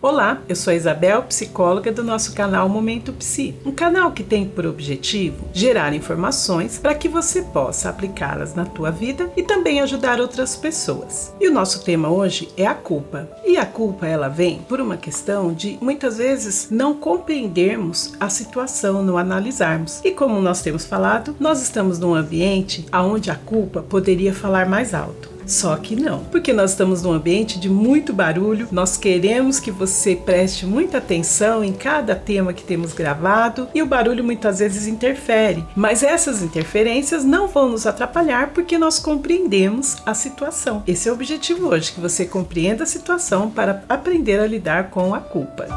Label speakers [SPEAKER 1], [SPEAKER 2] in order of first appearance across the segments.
[SPEAKER 1] Olá, eu sou a Isabel, psicóloga do nosso canal Momento Psi, um canal que tem por objetivo gerar informações para que você possa aplicá-las na tua vida e também ajudar outras pessoas. E o nosso tema hoje é a culpa. E a culpa ela vem por uma questão de muitas vezes não compreendermos a situação, não analisarmos. E como nós temos falado, nós estamos num ambiente onde a culpa poderia falar mais alto. Só que não, porque nós estamos num ambiente de muito barulho, nós queremos que você preste muita atenção em cada tema que temos gravado e o barulho muitas vezes interfere, mas essas interferências não vão nos atrapalhar porque nós compreendemos a situação. Esse é o objetivo hoje, que você compreenda a situação para aprender a lidar com a culpa.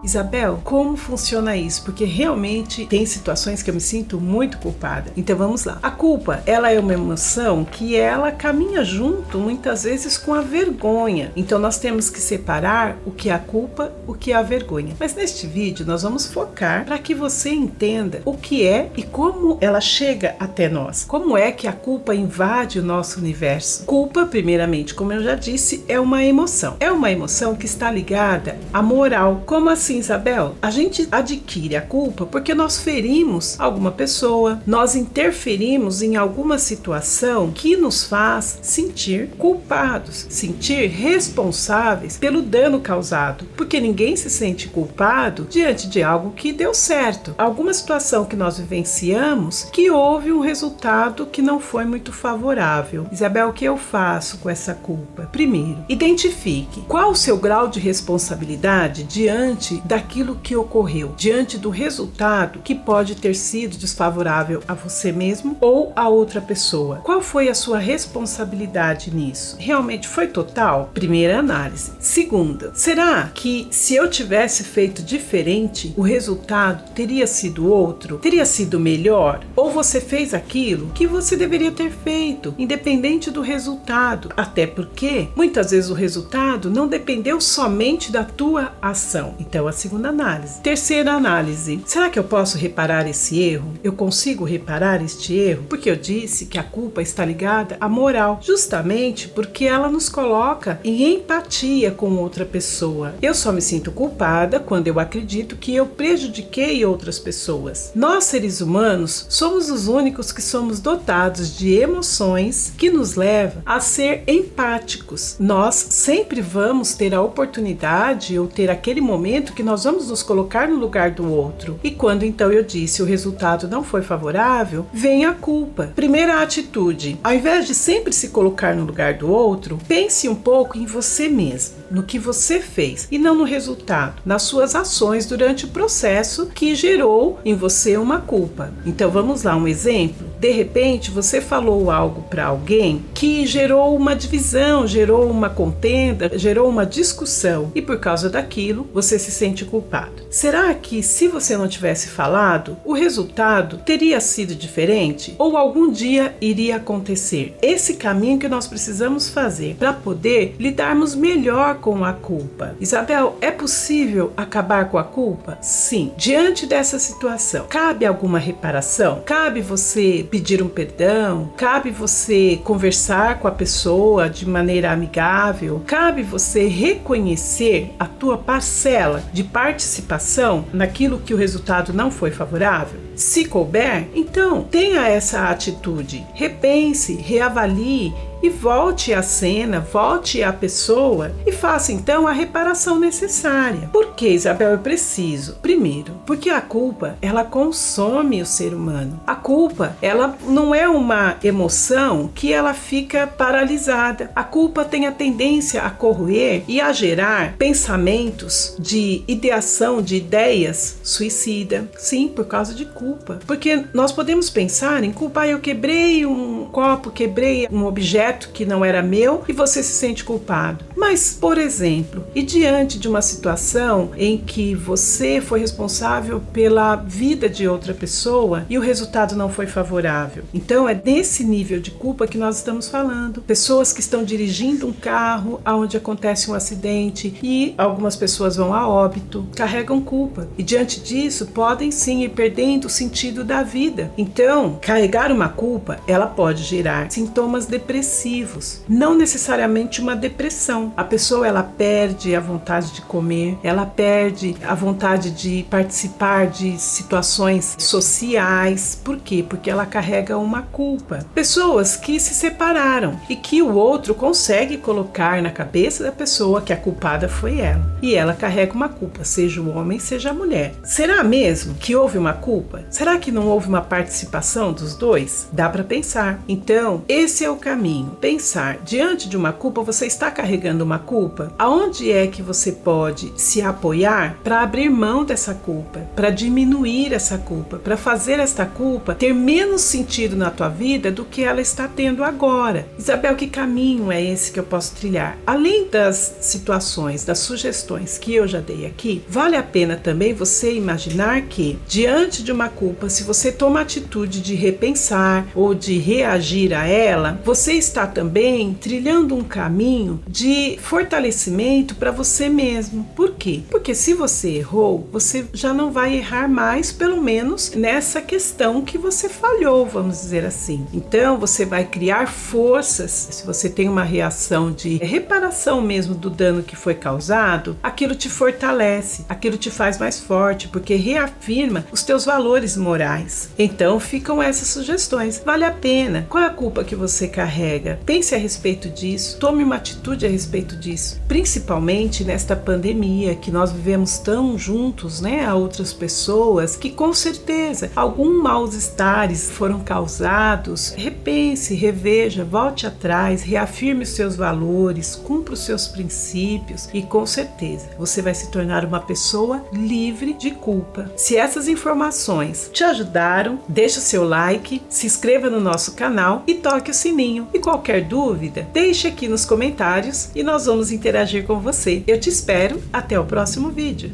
[SPEAKER 1] Isabel, como funciona isso? Porque realmente tem situações que eu me sinto muito culpada. Então vamos lá. A culpa, ela é uma emoção que ela caminha junto muitas vezes com a vergonha. Então nós temos que separar o que é a culpa, o que é a vergonha. Mas neste vídeo nós vamos focar para que você entenda o que é e como ela chega até nós. Como é que a culpa invade o nosso universo? Culpa, primeiramente, como eu já disse, é uma emoção. É uma emoção que está ligada à moral. Como assim, Isabel? A gente adquire a culpa porque nós ferimos alguma pessoa, nós interferimos em alguma situação que nos faz sentir culpados, sentir responsáveis pelo dano causado, porque ninguém se sente culpado diante de algo que deu certo. Alguma situação que nós vivenciamos que houve um resultado que não foi muito favorável. Isabel, o que eu faço com essa culpa? Primeiro, identifique qual o seu grau de responsabilidade diante daquilo que ocorreu, diante do resultado que pode ter sido desfavorável a você mesmo ou a outra pessoa. Qual foi a sua responsabilidade nisso? Realmente foi total? Primeira análise. Segunda, será que se eu tivesse feito diferente, o resultado teria sido outro? Teria sido melhor? Ou você fez aquilo que você deveria ter feito, independente do resultado? Até porque muitas vezes o resultado não dependeu somente da tua ação. Então, a segunda análise. Terceira análise. Será que eu posso reparar esse erro? Eu consigo reparar este erro? Porque eu disse que a culpa está ligada à moral, justamente porque ela nos coloca em empatia com outra pessoa. Eu só me sinto culpada quando eu acredito que eu prejudiquei outras pessoas. Nós, seres humanos, somos os únicos que somos dotados de emoções que nos levam a ser empáticos. Nós sempre vamos ter a oportunidade ou ter aquele momento que nós vamos nos colocar no lugar do outro. E quando então eu disse o resultado não foi favorável, vem a culpa. Primeira atitude, ao invés de sempre se colocar no lugar do outro, pense um pouco em você mesmo, no que você fez e não no resultado, nas suas ações durante o processo que gerou em você uma culpa. Então vamos lá, um exemplo. De repente você falou algo para alguém que gerou uma divisão, gerou uma contenda, gerou uma discussão e por causa daquilo você se sente culpado. Será que se você não tivesse falado, o resultado teria sido diferente? Ou algum dia iria acontecer? Esse caminho que nós precisamos fazer para poder lidarmos melhor com a culpa. Isabel, é possível acabar com a culpa? Sim. Diante dessa situação, cabe alguma reparação? Cabe você pedir um perdão? Cabe você conversar com a pessoa de maneira amigável? Cabe você reconhecer a tua parcela de participação naquilo que o resultado não foi favorável? Se couber, então tenha essa atitude. Repense, reavalie e volte à cena, volte à pessoa e faça então a reparação necessária. Por que, Isabel, eu preciso? Primeiro, porque a culpa, ela consome o ser humano. A culpa, ela não é uma emoção que ela fica paralisada. A culpa tem a tendência a corroer e a gerar pensamentos de ideação de ideias suicida. Sim, por causa de culpa. Porque nós podemos pensar em culpa, eu quebrei um copo, quebrei um objeto que não era meu e você se sente culpado. Mas, por exemplo, e diante de uma situação em que você foi responsável pela vida de outra pessoa e o resultado não foi favorável? Então é desse nível de culpa que nós estamos falando. Pessoas que estão dirigindo um carro onde acontece um acidente e algumas pessoas vão a óbito, carregam culpa. E diante disso podem sim ir perdendo sentido da vida. Então, carregar uma culpa, ela pode gerar sintomas depressivos, não necessariamente uma depressão. A pessoa, ela perde a vontade de comer, ela perde a vontade de participar de situações sociais. Por quê? Porque ela carrega uma culpa. Pessoas que se separaram e que o outro consegue colocar na cabeça da pessoa que a culpada foi ela. E ela carrega uma culpa, seja o homem, seja a mulher. Será mesmo que houve uma culpa? Será que não houve uma participação dos dois? Dá para pensar. Então, esse é o caminho. Pensar. Diante de uma culpa, você está carregando uma culpa? Aonde é que você pode se apoiar para abrir mão dessa culpa, para diminuir essa culpa, para fazer esta culpa ter menos sentido na tua vida do que ela está tendo agora? Isabel, que caminho é esse que eu posso trilhar? Além das situações, das sugestões que eu já dei aqui, vale a pena também você imaginar que, diante de uma culpa, se você toma a atitude de repensar ou de reagir a ela, você está também trilhando um caminho de fortalecimento para você mesmo. Por quê? Porque se você errou, você já não vai errar mais, pelo menos nessa questão que você falhou, vamos dizer assim. Então, você vai criar forças. Se você tem uma reação de reparação mesmo do dano que foi causado, aquilo te fortalece, aquilo te faz mais forte, porque reafirma os teus valores morais. Então ficam essas sugestões. Vale a pena. Qual é a culpa que você carrega? Pense a respeito disso, tome uma atitude a respeito disso, principalmente nesta pandemia que nós vivemos tão juntos, né, a outras pessoas, que com certeza algum mal-estares foram causados. Repense, reveja, volte atrás, reafirme os seus valores, cumpra os seus princípios e com certeza você vai se tornar uma pessoa livre de culpa. Se essas informações te ajudaram, deixa o seu like, se inscreva no nosso canal e toque o sininho. E qualquer dúvida, deixe aqui nos comentários e nós vamos interagir com você. Eu te espero até o próximo vídeo.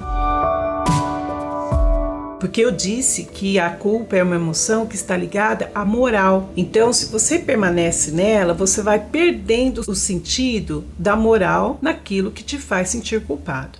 [SPEAKER 1] Porque eu disse que a culpa é uma emoção que está ligada à moral. Então, se você permanece nela, você vai perdendo o sentido da moral naquilo que te faz sentir culpado.